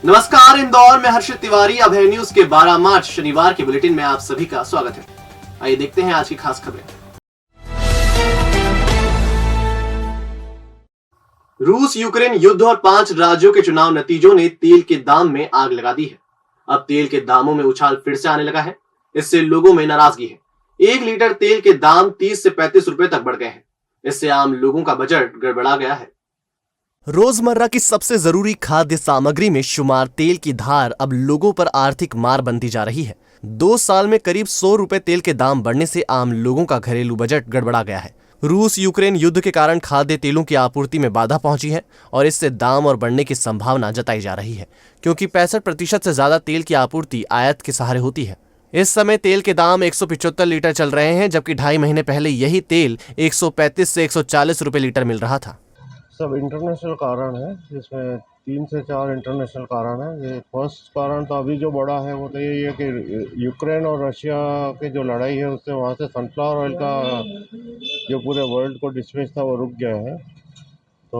नमस्कार, इंदौर में हर्षित तिवारी। अभय न्यूज के 12 मार्च शनिवार के बुलेटिन में आप सभी का स्वागत है। आइए देखते हैं आज की खास खबरें। रूस यूक्रेन युद्ध और 5 राज्यों के चुनाव नतीजों ने तेल के दाम में आग लगा दी है। अब तेल के दामों में उछाल फिर से आने लगा है। इससे लोगों में नाराजगी है। 1 लीटर तेल के दाम 30 से 35 रुपए तक बढ़ गए हैं। इससे आम लोगों का बजट गड़बड़ा गया है। रोजमर्रा की सबसे जरूरी खाद्य सामग्री में शुमार तेल की धार अब लोगों पर आर्थिक मार बनती जा रही है। 2 साल में करीब 100 रुपए तेल के दाम बढ़ने से आम लोगों का घरेलू बजट गड़बड़ा गया है। रूस यूक्रेन युद्ध के कारण खाद्य तेलों की आपूर्ति में बाधा पहुंची है और इससे दाम और बढ़ने की संभावना जताई जा रही है, क्योंकि 65% से ज्यादा तेल की आपूर्ति आयात के सहारे होती है। इस समय तेल के दाम 175 लीटर चल रहे हैं, जबकि 2.5 महीने पहले यही तेल 135 से 140 रुपए लीटर मिल रहा था। सब इंटरनेशनल कारण है, जिसमें 3 से 4 इंटरनेशनल कारण है। ये फर्स्ट कारण तो अभी जो बड़ा है वो तो यही है कि यूक्रेन और रशिया की जो लड़ाई है उससे वहाँ से सनफ्लावर ऑयल का जो पूरे वर्ल्ड को डिस्पैच था वो रुक गया है। तो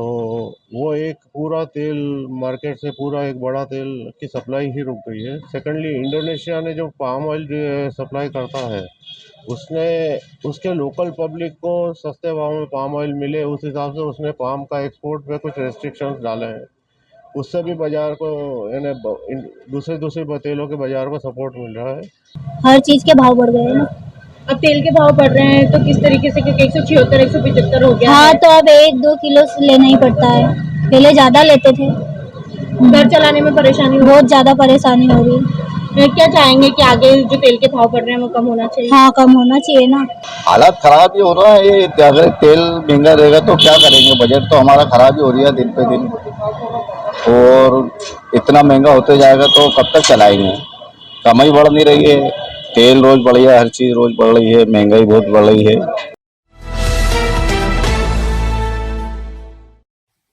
वो एक पूरा तेल मार्केट से पूरा एक बड़ा तेल की सप्लाई ही रुक गई है। सेकेंडली, इंडोनेशिया ने जो पाम ऑयल सप्लाई करता है उसने उसके लोकल पब्लिक को सस्ते भाव में पाम ऑयल मिले, उस हिसाब से उसने पाम का एक्सपोर्ट पे कुछ रेस्ट्रिक्शंस डाले हैं। उससे भी बाजार को यानी दूसरे तेलों के बाजार को सपोर्ट मिल रहा है। हर चीज के भाव बढ़ गए हैं ना। अब तेल के भाव बढ़ रहे हैं तो किस तरीके से, क्योंकि 176 175 हो गया हाँ है। तो अब 1-2 किलो लेना ही पड़ता है। पहले ज्यादा लेते थे। घर चलाने में परेशानी हो बहुत ज्यादा परेशानी हो रही है। क्या चाहेंगे कि आगे जो तेल के भाव बढ़ रहे हैं वो कम होना चाहिए? हाँ, कम होना चाहिए ना। हालात खराब ही हो रहा है। ये अगर तेल महंगा रहेगा तो क्या करेंगे? बजट तो हमारा खराब ही हो रही है दिन पे दिन, और इतना महंगा होते जाएगा तो कब तक चलाएंगे? कमाई बढ़ नहीं रही है, तेल रोज बढ़ रहा है, हर चीज रोज बढ़ रही है, महंगाई बहुत बढ़ रही है।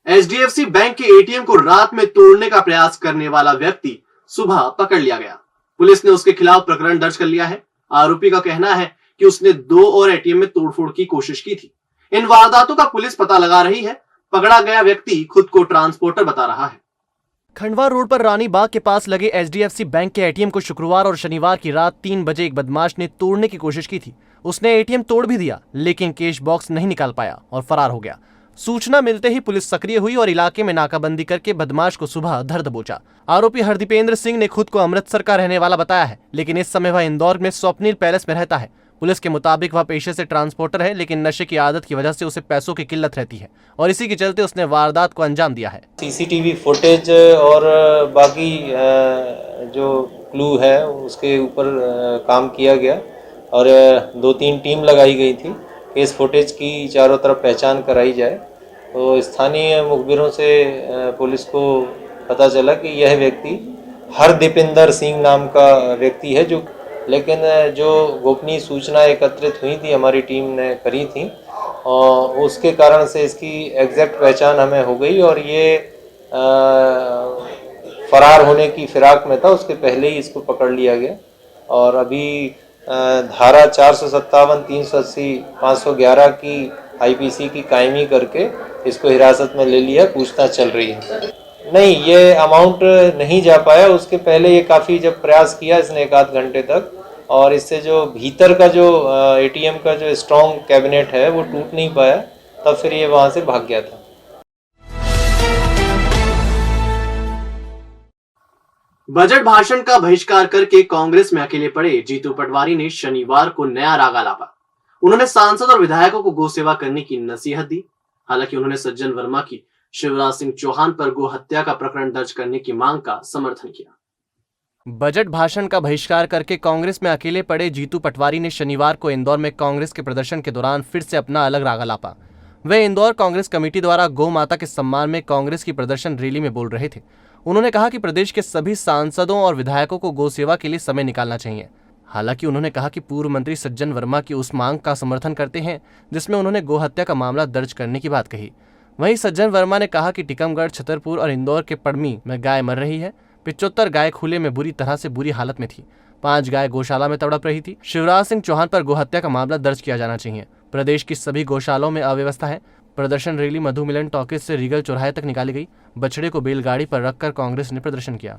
एचडीएफसी बैंक के एटीएम को रात में तोड़ने का प्रयास करने वाला व्यक्ति सुबह पकड़ लिया गया। पुलिस ने उसके खिलाफ प्रकरण दर्ज कर लिया है। आरोपी का कहना है कि उसने 2 और एटीएम में तोड़फोड़ की कोशिश की थी। इन वारदातों का पुलिस पता लगा रही है। पकड़ा गया व्यक्ति खुद को ट्रांसपोर्टर बता रहा है। खंडवा रोड पर रानी बाग के पास लगे एचडीएफसी बैंक के एटीएम को शुक्रवार और शनिवार की रात 3 बजे एक बदमाश ने तोड़ने की कोशिश की थी। उसने एटीएम तोड़ भी दिया, लेकिन कैश बॉक्स नहीं निकाल पाया और फरार हो गया। सूचना मिलते ही पुलिस सक्रिय हुई और इलाके में नाकाबंदी करके बदमाश को सुबह धर दबोचा। आरोपी हरदीपेंद्र सिंह ने खुद को अमृतसर का रहने वाला बताया है, लेकिन इस समय वह इंदौर में स्वप्निल पैलेस में रहता है। पुलिस के मुताबिक वह पेशे से ट्रांसपोर्टर है, लेकिन नशे की आदत की वजह से उसे पैसों की किल्लत रहती है और इसी के चलते उसने वारदात को अंजाम दिया है। सीसीटीवी फुटेज और बाकी जो क्लू है उसके ऊपर काम किया गया और 2-3 टीम लगाई गई थी। केस फुटेज की चारों तरफ पहचान कराई जाए तो स्थानीय मुखबिरों से पुलिस को पता चला कि यह व्यक्ति हरदीपेंद्र सिंह नाम का व्यक्ति है, लेकिन जो गोपनीय सूचना एकत्रित हुई थी हमारी टीम ने करी थी और उसके कारण से इसकी एग्जैक्ट पहचान हमें हो गई और ये फरार होने की फिराक में था। उसके पहले ही इसको पकड़ लिया गया और अभी धारा 457, 380, 511 की आईपीसी की कायमी करके इसको हिरासत में ले लिया। पूछताछ चल रही है। नहीं, ये अमाउंट नहीं जा पाया। उसके पहले ये काफ़ी जब प्रयास किया इसने 1-8 घंटे तक, और इससे जो भीतर का जो एटीएम का जो स्ट्रॉन्ग कैबिनेट है वो टूट नहीं पाया, तब फिर ये वहाँ से भाग गया था। बजट भाषण का बहिष्कार करके कांग्रेस में अकेले पड़े जीतू पटवारी ने शनिवार को नया राग आलापा। उन्होंने सांसद और विधायकों को गौ सेवा करने की नसीहत दी। हालांकि उन्होंने सज्जन वर्मा की शिवराज सिंह चौहान पर गौ हत्या का प्रकरण दर्ज करने की मांग का समर्थन किया। बजट भाषण का बहिष्कार करके कांग्रेस में अकेले पड़े जीतू पटवारी ने शनिवार को इंदौर में कांग्रेस के प्रदर्शन के दौरान फिर से अपना अलग राग आलापा। वे इंदौर कांग्रेस कमेटी द्वारा गौ माता के सम्मान में कांग्रेस की प्रदर्शन रैली में बोल रहे थे। उन्होंने कहा कि प्रदेश के सभी सांसदों और विधायकों को गौ सेवा के लिए समय निकालना चाहिए। हालांकि उन्होंने कहा कि पूर्व मंत्री सज्जन वर्मा की उस मांग का समर्थन करते हैं जिसमें उन्होंने गौ हत्या का मामला दर्ज करने की बात कही। वहीं सज्जन वर्मा ने कहा कि टीकमगढ़, छतरपुर और इंदौर के पड़मी में गाय मर रही है। 75 गाय खुले में बुरी तरह से बुरी हालत में थी। 5 गाय गौशाला में तड़प रही थी। शिवराज सिंह चौहान पर गौ हत्या का मामला दर्ज किया जाना चाहिए। प्रदेश की सभी गौशालाओं में अव्यवस्था है। प्रदर्शन रैली मधु मिलन टॉकीज से रीगल चौराहे तक निकाली गई। बछड़े को बैलगाड़ी पर रखकर कांग्रेस ने प्रदर्शन किया।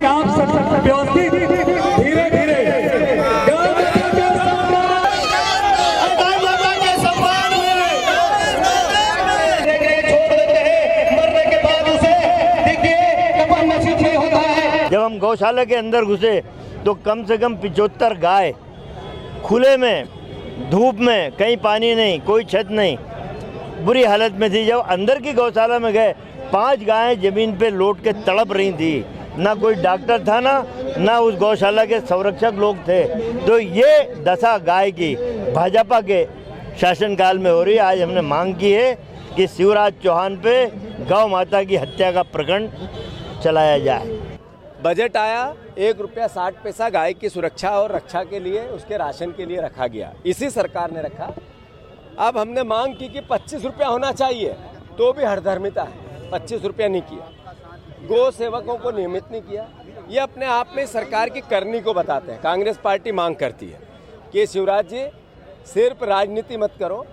जब हम गौशाला के अंदर घुसे तो कम से कम 75 गाय खुले में, धूप में, कहीं पानी नहीं, कोई छत नहीं, बुरी हालत में थी। जब अंदर की गौशाला में गए 5 गायें जमीन पे लौट के तड़प रही थी। ना कोई डॉक्टर था, ना उस गौशाला के संरक्षक लोग थे। तो ये दशा गाय की भाजपा के शासनकाल में हो रही है। आज हमने मांग की है कि शिवराज चौहान पे गौ माता की हत्या का प्रकरण चलाया जाए। बजट आया, 1 रुपया 60 पैसा गाय की सुरक्षा और रक्षा के लिए, उसके राशन के लिए रखा गया। इसी सरकार ने रखा। अब हमने मांग की कि 25 रुपया होना चाहिए, तो भी हठधर्मिता है, 25 रुपया नहीं किया। गौ सेवकों को नियमित नहीं किया। ये अपने आप में सरकार की करनी को बताते हैं। कांग्रेस पार्टी मांग करती है कि शिवराज जी सिर्फ राजनीति मत करो,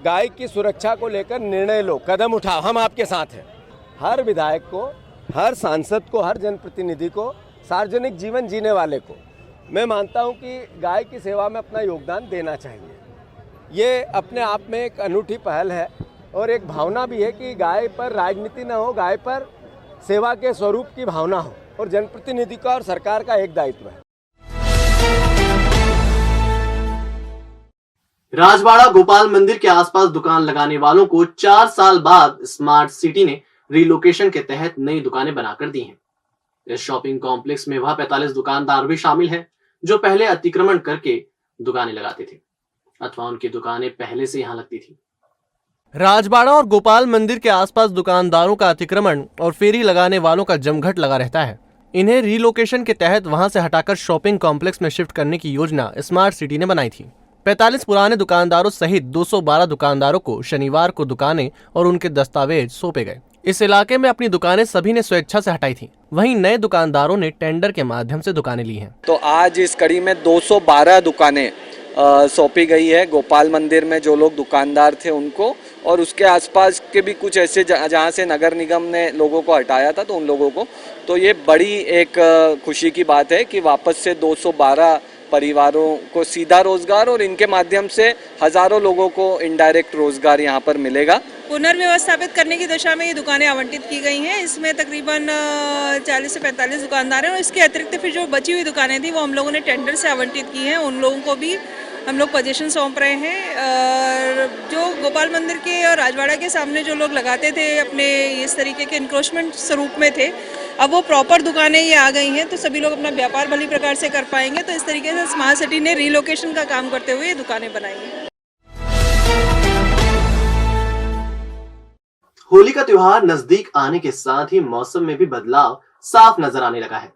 गाय की सुरक्षा को लेकर निर्णय लो, कदम उठाओ, हम आपके साथ हैं। हर विधायक को, हर सांसद को, हर जनप्रतिनिधि को, सार्वजनिक जीवन जीने वाले को मैं मानता हूं कि गाय की सेवा में अपना योगदान देना चाहिए। ये अपने आप में एक अनूठी पहल है और एक भावना भी है कि गाय पर राजनीति न हो, गाय पर सेवा के स्वरूप की भावना हो, और जनप्रतिनिधि का और सरकार का एक दायित्व है। राजवाड़ा गोपाल मंदिर के आसपास दुकान लगाने वालों को 4 साल बाद स्मार्ट सिटी ने रिलोकेशन के तहत नई दुकानें बनाकर दी हैं। इस शॉपिंग कॉम्प्लेक्स में वह 45 दुकानदार भी शामिल हैं जो पहले अतिक्रमण करके दुकानें लगाते थे अथवा उनकी दुकानें पहले से यहां लगती थी। राजवाड़ा और गोपाल मंदिर के आसपास दुकानदारों का अतिक्रमण और फेरी लगाने वालों का जमघट लगा रहता है। इन्हें रिलोकेशन के तहत वहां से हटाकर शॉपिंग कॉम्प्लेक्स में शिफ्ट करने की योजना स्मार्ट सिटी ने बनाई थी। 45 पुराने दुकानदारों सहित 212 दुकानदारों को शनिवार को दुकानें और उनके दस्तावेज सौंपे गए। इस इलाके में अपनी दुकानें सभी ने स्वेच्छा से हटाई थी। वहीं नए दुकानदारों ने टेंडर के माध्यम से दुकानें ली हैं। तो आज इस कड़ी में 212 दुकानें सौंपी गई है गोपाल मंदिर में जो लोग दुकानदार थे उनको, और उसके आसपास के भी कुछ ऐसे जहां से नगर निगम ने लोगों को हटाया था तो उन लोगों को। तो ये बड़ी एक खुशी की बात है कि वापस से 212 परिवारों को सीधा रोजगार और इनके माध्यम से हजारों लोगों को इनडायरेक्ट रोजगार यहाँ पर मिलेगा। पुनर्व्यवस्थापित करने की दिशा में ये दुकानें आवंटित की गई हैं। इसमें तकरीबन 40 से 45 दुकानदार हैं और इसके अतिरिक्त फिर जो बची हुई दुकानें थी वो हम लोगों ने टेंडर से आवंटित की हैं। उन लोगों को भी हम लोग पोजीशन सौंप रहे हैं। जो गोपाल मंदिर के और राजवाड़ा के सामने जो लोग लगाते थे अपने इस तरीके के इंक्रोचमेंट स्वरूप में थे, अब वो प्रॉपर दुकानें ये आ गई हैं तो सभी लोग अपना व्यापार भली प्रकार से कर पाएंगे। तो इस तरीके से स्मार्ट सिटी ने रिलोकेशन का काम करते हुए ये दुकानें बनाई हैं। होली का त्योहार नजदीक आने के साथ ही मौसम में भी बदलाव साफ नजर आने लगा है।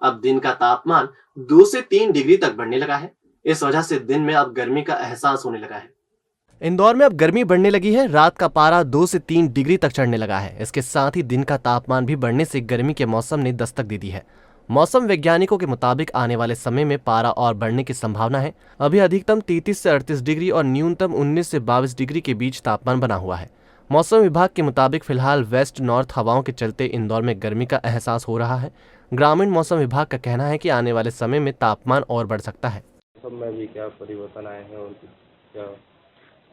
अब दिन का तापमान 2 से 3 डिग्री तक बढ़ने लगा है। इस वजह से दिन में अब गर्मी का एहसास होने लगा है। इंदौर में अब गर्मी बढ़ने लगी है। रात का पारा 2 से 3 डिग्री तक चढ़ने लगा है। इसके साथ ही दिन का तापमान भी बढ़ने से गर्मी के मौसम ने दस्तक दे दी है। मौसम वैज्ञानिकों के मुताबिक आने वाले समय में पारा और बढ़ने की संभावना है। अभी अधिकतम 33 से 38 डिग्री और न्यूनतम 19 से 22 डिग्री के बीच तापमान बना हुआ है। मौसम विभाग के मुताबिक फिलहाल वेस्ट नॉर्थ हवाओं के चलते इंदौर में गर्मी का एहसास हो रहा है। ग्रामीण मौसम विभाग का कहना है कि आने वाले समय में तापमान और बढ़ सकता है। मौसम में भी क्या परिवर्तन आए हैं और क्या?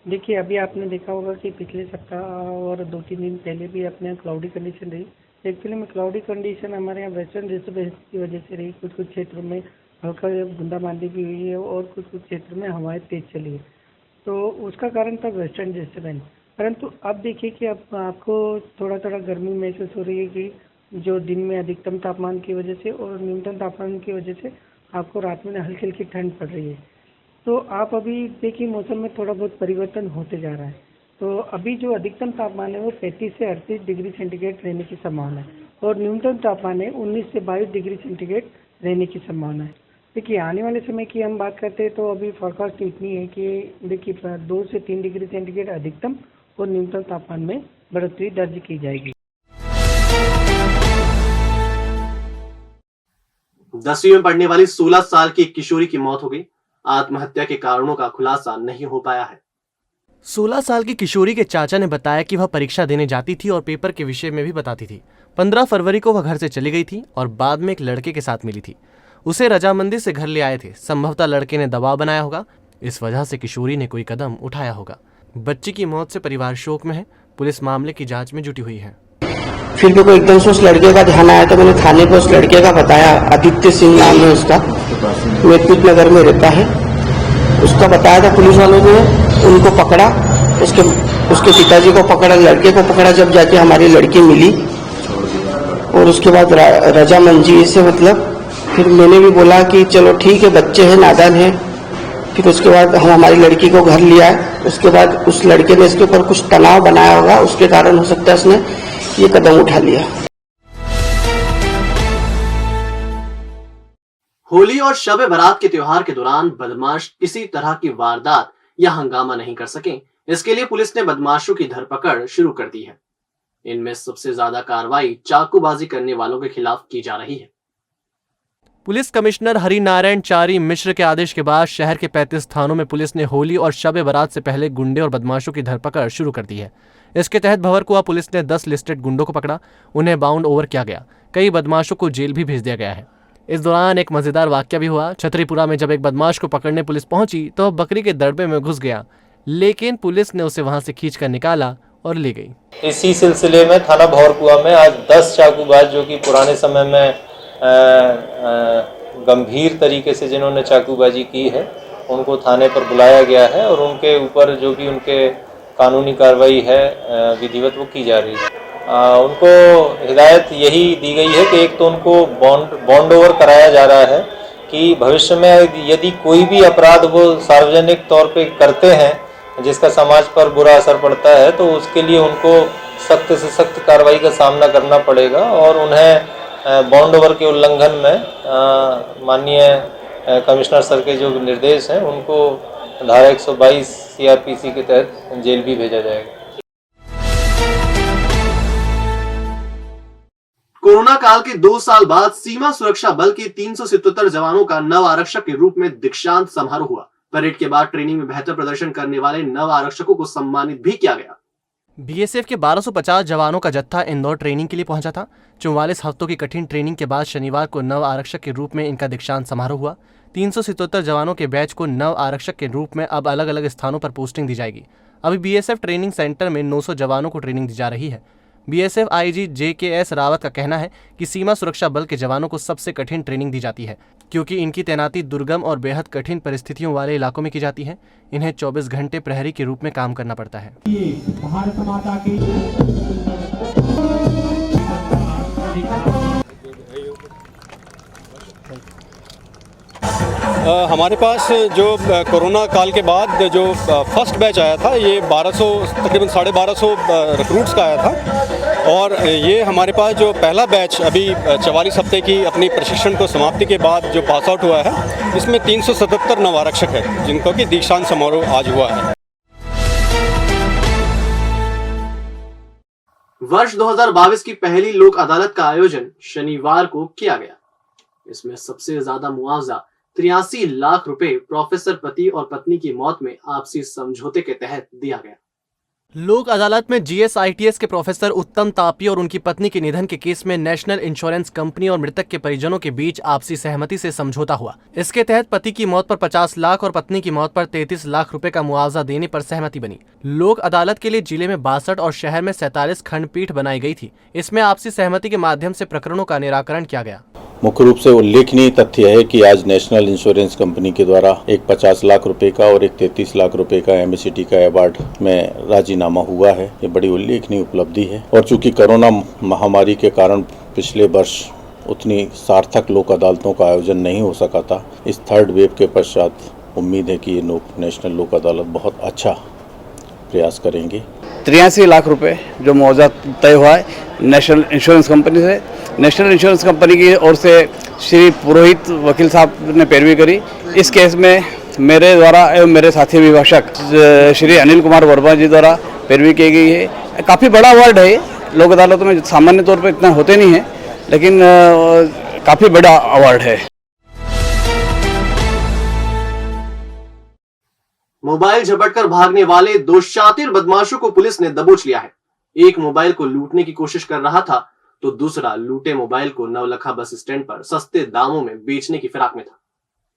देखिए, अभी आपने देखा होगा कि पिछले सप्ताह और 2-3 दिन पहले भी अपने यहाँ क्लाउडी कंडीशन रही। एक्चुअली में क्लाउडी कंडीशन हमारे यहाँ वेस्टर्न डिस्टर्बेंस की वजह से रही। कुछ कुछ क्षेत्रों में हल्का बूंदाबांदी भी हुई है और कुछ कुछ क्षेत्रों में हवाएं तेज चली है, तो उसका कारण था वेस्टर्न डिस्टर्बेंस। परंतु अब देखिए कि अब आपको थोड़ा थोड़ा गर्मी महसूस हो रही है कि जो दिन में अधिकतम तापमान की वजह से और न्यूनतम तापमान की वजह से आपको रात में हल्की हल्की ठंड पड़ रही है। तो आप अभी देखिए मौसम में थोड़ा बहुत परिवर्तन होते जा रहा है। तो अभी जो अधिकतम तापमान है वो 35 से 38 डिग्री सेंटीग्रेड रहने की संभावना है और न्यूनतम तापमान है 19 से 22 डिग्री सेंटीग्रेड रहने की संभावना है। देखिए, आने वाले समय की हम बात करते हैं तो अभी फोरकास्ट इतनी है कि देखिए 2 से 3 डिग्री सेंटीग्रेड अधिकतम और न्यूनतम तापमान में बढ़ोतरी दर्ज की जाएगी। 10वीं में पढ़ने वाली 16 साल की एक किशोरी की मौत हो गई। आत्महत्या के कारणों का खुलासा नहीं हो पाया है। 16 साल की किशोरी के चाचा ने बताया कि वह परीक्षा देने जाती थी और पेपर के विषय में भी बताती थी। 15 फरवरी को वह घर से चली गई थी और बाद में एक लड़के के साथ मिली थी। उसे रजामंदी से घर ले आए थे। संभवतः लड़के ने दबाव बनाया होगा, इस वजह से किशोरी ने कोई कदम उठाया होगा। बच्ची की मौत से परिवार शोक में है। पुलिस मामले की जांच में जुटी हुई है। फिर मेरे को एकदम से उस लड़के का ध्यान आया तो मैंने थाने पे उस लड़के का बताया। आदित्य सिंह नाम है उसका, मेदपुर नगर में रहता है। उसका बताया था, पुलिस वालों ने उनको पकड़ा, उसके पिताजी को पकड़ा, लड़के को पकड़ा। जब जाके हमारी लड़की मिली और उसके बाद रजामंदी से मतलब फिर मैंने भी बोला कि चलो ठीक है, बच्चे हैं, नादान है। फिर उसके बाद हम हमारी लड़की को घर लिया है। उसके बाद उस लड़के ने इसके ऊपर कुछ तनाव बनाया होगा, उसके कारण हो सकता है उसने ये कदम उठा लिया। होली और शब बारात के त्योहार के दौरान बदमाश किसी तरह की वारदात या हंगामा नहीं कर सके, इसके लिए पुलिस ने बदमाशों की धरपकड़ शुरू कर दी है। इनमें सबसे ज्यादा कार्रवाई चाकूबाजी करने वालों के खिलाफ की जा रही है। पुलिस कमिश्नर हरिनारायण चारी मिश्र के आदेश के बाद शहर के 35 थानों में पुलिस ने होली और शब बारात से पहले गुंडे और बदमाशों की धरपकड़ शुरू कर दी है। इसके तहत भंवरकुआ पुलिस ने 10 लिस्टेड गुंडों को पकड़ा, उन्हें बाउंड ओवर किया गया। कई बदमाशों को जेल भी भेज दिया गया है। इस दौरान एक मजेदार वाकया भी हुआ। छतरीपुरा में जब एक बदमाश को पकड़ने पुलिस पहुंची तो वह बकरी के दड़बे में घुस गया, लेकिन पुलिस ने उसे वहां से खींचकर निकाला और ले गई। इसी सिलसिले में थाना भंवरकुआ में आज 10 चाकूबाज जो कि पुराने समय में गंभीर तरीके से जिन्होंने चाकूबाजी की है, उनको थाने पर बुलाया गया है और उनके ऊपर जो भी उनके कानूनी कार्रवाई है विधिवत वो की जा रही है। उनको हिदायत यही दी गई है कि एक तो उनको बॉन्ड ओवर कराया जा रहा है कि भविष्य में यदि कोई भी अपराध वो सार्वजनिक तौर पे करते हैं जिसका समाज पर बुरा असर पड़ता है, तो उसके लिए उनको सख्त से सख्त कार्रवाई का सामना करना पड़ेगा और उन्हें बॉन्ड ओवर के उल्लंघन में माननीय कमिश्नर सर के जो निर्देश हैं उनको धारा 122 CRPC के तहत जेल भी भेजा जाएगा। कोरोना काल के 2 साल बाद सीमा सुरक्षा बल के 377 जवानों का नव आरक्षक के रूप में दीक्षांत समारोह हुआ। परेड के बाद ट्रेनिंग में बेहतर प्रदर्शन करने वाले नव आरक्षकों को सम्मानित भी किया गया। BSF के 1250 जवानों का जत्था इंदौर ट्रेनिंग के लिए पहुंचा था। 44 हफ्तों की कठिन ट्रेनिंग के बाद शनिवार को नव आरक्षक के रूप में इनका दीक्षांत समारोह हुआ। 377 जवानों के बैच को नव आरक्षक के रूप में अब अलग अलग स्थानों पर पोस्टिंग दी जाएगी। अभी BSF ट्रेनिंग सेंटर में 900 जवानों को ट्रेनिंग दी जा रही है। BSF IG JKS रावत का कहना है कि सीमा सुरक्षा बल के जवानों को सबसे कठिन ट्रेनिंग दी जाती है, क्योंकि इनकी तैनाती दुर्गम और बेहद कठिन परिस्थितियों वाले इलाकों में की जाती है। इन्हें 24 घंटे प्रहरी के रूप में काम करना पड़ता है। भारत माता की हमारे पास जो कोरोना काल के बाद जो फर्स्ट बैच आया था, ये 1200 तकरीबन 1250 रिक्रूट्स का आया था और ये हमारे पास जो पहला बैच अभी 44 हफ्ते की अपनी प्रशिक्षण को समाप्ति के बाद जो पास आउट हुआ है, इसमें 377 नव आरक्षक है जिनको कि दीक्षांत समारोह आज हुआ है। वर्ष 2022 की पहली लोक अदालत का आयोजन शनिवार को किया गया। इसमें सबसे ज्यादा मुआवजा 83 लाख रुपए प्रोफेसर पति और पत्नी की मौत में आपसी समझौते के तहत दिया गया। लोक अदालत में GSITS के प्रोफेसर उत्तम तापी और उनकी पत्नी के निधन के केस में नेशनल इंश्योरेंस कंपनी और मृतक के परिजनों के बीच आपसी सहमति से समझौता हुआ। इसके तहत पति की मौत पर 50 लाख और पत्नी की मौत पर 33 लाख रुपए का मुआवजा देने पर सहमति बनी। लोक अदालत के लिए जिले में 62 और शहर में 47 खंडपीठ बनाई गई थी। इसमें आपसी सहमति के माध्यम से प्रकरणों का निराकरण किया गया। मुख्य रूप से उल्लेखनीय तथ्य है कि आज नेशनल इंश्योरेंस कंपनी के द्वारा एक 50 लाख रुपए का और एक 33 लाख रुपए का MACT का अवार्ड में राजीनामा हुआ है। ये बड़ी उल्लेखनीय उपलब्धि है और चूंकि कोरोना महामारी के कारण पिछले वर्ष उतनी सार्थक लोक अदालतों का आयोजन नहीं हो सका था, इस थर्ड वेव के पश्चात उम्मीद है कि ये नेशनल लोक अदालत बहुत अच्छा प्रयास करेंगे। 83 लाख रुपए जो मुआवजा तय हुआ है नेशनल इंश्योरेंस कंपनी से। नेशनल इंश्योरेंस कंपनी की ओर से श्री पुरोहित वकील साहब ने पैरवी करी। इस केस में मेरे द्वारा एवं मेरे साथी अभिभाषक श्री अनिल कुमार वर्मा जी द्वारा पैरवी की गई है। काफ़ी बड़ा अवार्ड है। लोक अदालतों में सामान्य तौर पर इतना होते नहीं है, लेकिन काफ़ी बड़ा अवार्ड है। मोबाइल झपटकर भागने वाले दो शातिर बदमाशों को पुलिस ने दबोच लिया है। एक मोबाइल को लूटने की कोशिश कर रहा था तो दूसरा लूटे मोबाइल को नवलखा बस स्टैंड पर सस्ते दामों में बेचने की फिराक में था।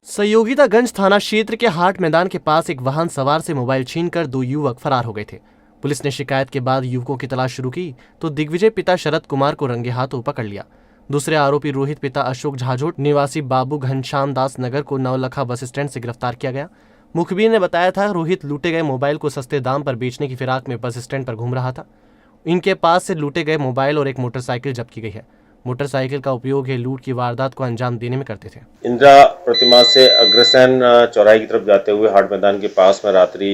सहयोगितागंज थाना क्षेत्र के हाट मैदान के पास एक वाहन सवार से मोबाइल छीनकर दो युवक फरार हो गए थे। पुलिस ने शिकायत के बाद युवकों की तलाश शुरू की तो दिग्विजय पिता शरद कुमार को रंगे हाथों पकड़ लिया। दूसरे आरोपी रोहित पिता अशोक झाझोट निवासी बाबू घनश्याम दास नगर को नवलखा बस स्टैंड से गिरफ्तार किया गया। मुखबिर ने बताया था रोहित लूटे गए मोबाइल को सस्ते दाम पर बेचने की फिराक में बस स्टैंड पर घूम रहा था। इनके पास से लूटे गए मोबाइल और एक मोटरसाइकिल जब्त की गई है। मोटरसाइकिल का उपयोग ये लूट की वारदात को अंजाम देने में करते थे। इंदिरा प्रतिमा से अग्रसेन चौराहे की तरफ जाते हुए हाट मैदान के पास में रात्रि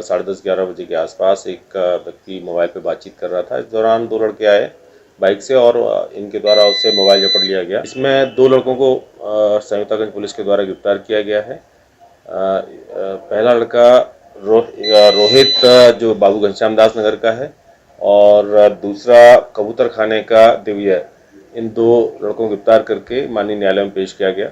10:30-11 बजे के आसपास एक व्यक्ति मोबाइल पे बातचीत कर रहा था। इस दौरान दो लड़के आए बाइक से और इनके द्वारा उससे मोबाइल झपट लिया गया। इसमें दो लड़कों को सहयोगितागंज पुलिस के द्वारा गिरफ्तार किया गया है। पहला लड़का रोहित जो बाबू घनश्याम दास नगर का है और दूसरा कबूतर खाने का दिव्य। इन दो लड़कों को गिरफ्तार करके माननीय न्यायालय में पेश किया गया,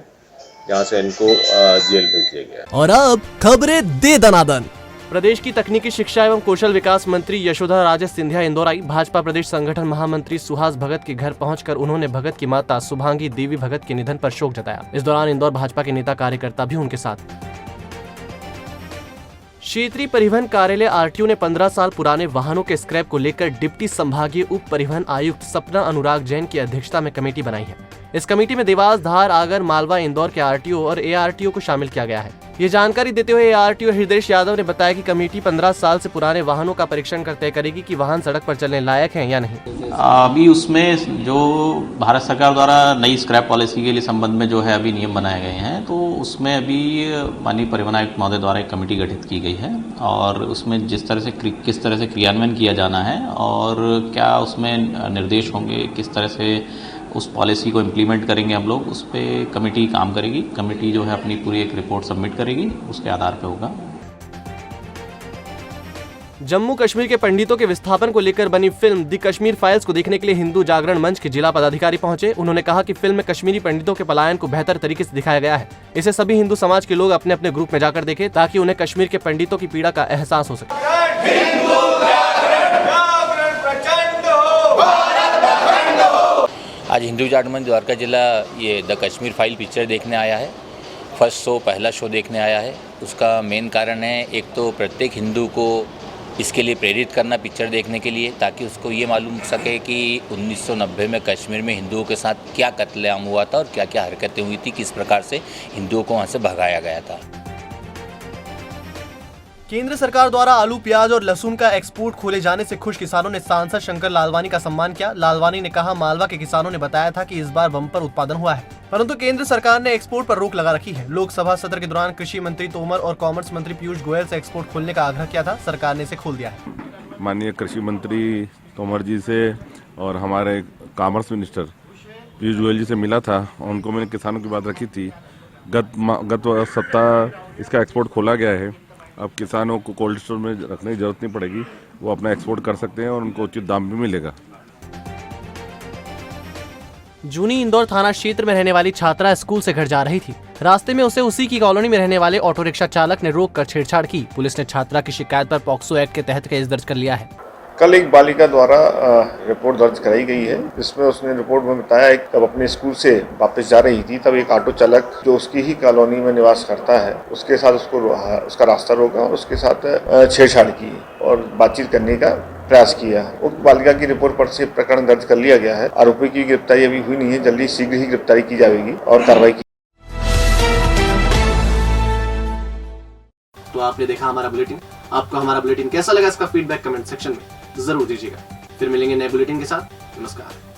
जहां से इनको जेल भेज दिया गया। और अब खबरें दे दनादन। प्रदेश की तकनीकी शिक्षा एवं कौशल विकास मंत्री यशोधरा राजे सिंधिया इंदौर आई। भाजपा प्रदेश संगठन महामंत्री सुहास भगत के घर पहुंचकर उन्होंने भगत की माता शुभांगी देवी भगत के निधन पर शोक जताया। इस दौरान इंदौर भाजपा के नेता कार्यकर्ता भी उनके साथ। क्षेत्रीय परिवहन कार्यालय आरटीओ ने 15 साल पुराने वाहनों के स्क्रैप को लेकर डिप्टी संभागीय उप परिवहन आयुक्त सपना अनुराग जैन की अध्यक्षता में कमेटी बनाई है। इस कमेटी में देवास, धार, आगर, मालवा, इंदौर के आरटीओ और एआरटीओ को शामिल किया गया है। ये जानकारी देते हुए एआरटीओ हृदय यादव ने बताया कि कमेटी 15 साल से पुराने वाहनों का परीक्षण कर तय करेगी कि वाहन सड़क पर चलने लायक हैं या नहीं। अभी उसमें जो भारत सरकार द्वारा नई स्क्रैप पॉलिसी के लिए संबंध में जो है अभी नियम बनाए गए हैं, तो उसमें अभी माननीय परिवहन आयुक्त महोदय द्वारा एक कमेटी गठित की गई है और उसमें किस तरह से क्रियान्वयन किया जाना है और क्या उसमें निर्देश होंगे, किस तरह से उस पॉलिसी को इम्प्लीमेंट करेंगे हम लोग, उस पर कमेटी काम करेगी। कमेटी जो है अपनी पूरी एक रिपोर्ट सबमिट करेगी, उसके आधार पे होगा। जम्मू कश्मीर के पंडितों के विस्थापन को लेकर बनी फिल्म द कश्मीर फाइल्स को देखने के लिए हिंदू जागरण मंच के जिला पदाधिकारी पहुंचे। उन्होंने कहा कि फिल्म में कश्मीरी पंडितों के पलायन को बेहतर तरीके से दिखाया गया है। इसे सभी हिंदू समाज के लोग अपने अपने ग्रुप में जाकर देखें ताकि उन्हें कश्मीर के पंडितों की पीड़ा का एहसास हो सके। आज हिंदू जागरण मंच द्वारका जिला ये द कश्मीर फाइल पिक्चर देखने आया है। फर्स्ट शो, पहला शो देखने आया है। उसका मेन कारण है एक तो प्रत्येक हिंदू को इसके लिए प्रेरित करना पिक्चर देखने के लिए, ताकि उसको ये मालूम सके कि 1990 में कश्मीर में हिंदुओं के साथ क्या कत्लेआम हुआ था और क्या क्या हरकतें हुई थी, किस प्रकार से हिंदुओं को वहाँ से भगाया गया था। केंद्र सरकार द्वारा आलू, प्याज और लहसुन का एक्सपोर्ट खोले जाने से खुश किसानों ने सांसद शंकर लालवानी का सम्मान किया। लालवानी ने कहा, मालवा के किसानों ने बताया था कि इस बार बम्पर उत्पादन हुआ है, परंतु केंद्र सरकार ने एक्सपोर्ट पर रोक लगा रखी है। लोकसभा सत्र के दौरान कृषि मंत्री तोमर और कॉमर्स मंत्री पीयूष गोयल से एक्सपोर्ट खोलने का आग्रह किया था। सरकार ने इसे खोल दिया है। माननीय कृषि मंत्री तोमर जी से और हमारे कॉमर्स मिनिस्टर पीयूष गोयल जी से मिला था, उनको मैंने किसानों की बात रखी थी। गत सप्ताह इसका एक्सपोर्ट खोला गया है। अब किसानों को कोल्ड स्टोर में रखने की जरूरत नहीं पड़ेगी, वो अपना एक्सपोर्ट कर सकते हैं और उनको उचित दाम भी मिलेगा। जूनी इंदौर थाना क्षेत्र में रहने वाली छात्रा स्कूल से घर जा रही थी। रास्ते में उसे उसी की कॉलोनी में रहने वाले ऑटो रिक्शा चालक ने रोककर छेड़छाड़ की। पुलिस ने छात्रा की शिकायत पर पॉक्सो एक्ट के तहत केस दर्ज कर लिया है। कल एक बालिका द्वारा रिपोर्ट दर्ज कराई गई है, जिसमें उसने रिपोर्ट में बताया है कि जब अपने स्कूल से वापस जा रही थी तब एक ऑटो चालक जो उसकी ही कॉलोनी में निवास करता है उसके साथ उसका रास्ता रोका और उसके साथ छेड़छाड़ की और बातचीत करने का प्रयास किया। उक्त बालिका की रिपोर्ट पर से प्रकरण दर्ज कर लिया गया है। आरोपी की गिरफ्तारी अभी हुई नहीं है, जल्दी शीघ्र ही गिरफ्तारी की जाएगी और कार्रवाई की। तो आपने देखा हमारा बुलेटिन। आपको हमारा बुलेटिन कैसा लगा, इसका फीडबैक कमेंट सेक्शन में जरूर दीजिएगा। फिर मिलेंगे नए बुलेटिन के साथ। नमस्कार।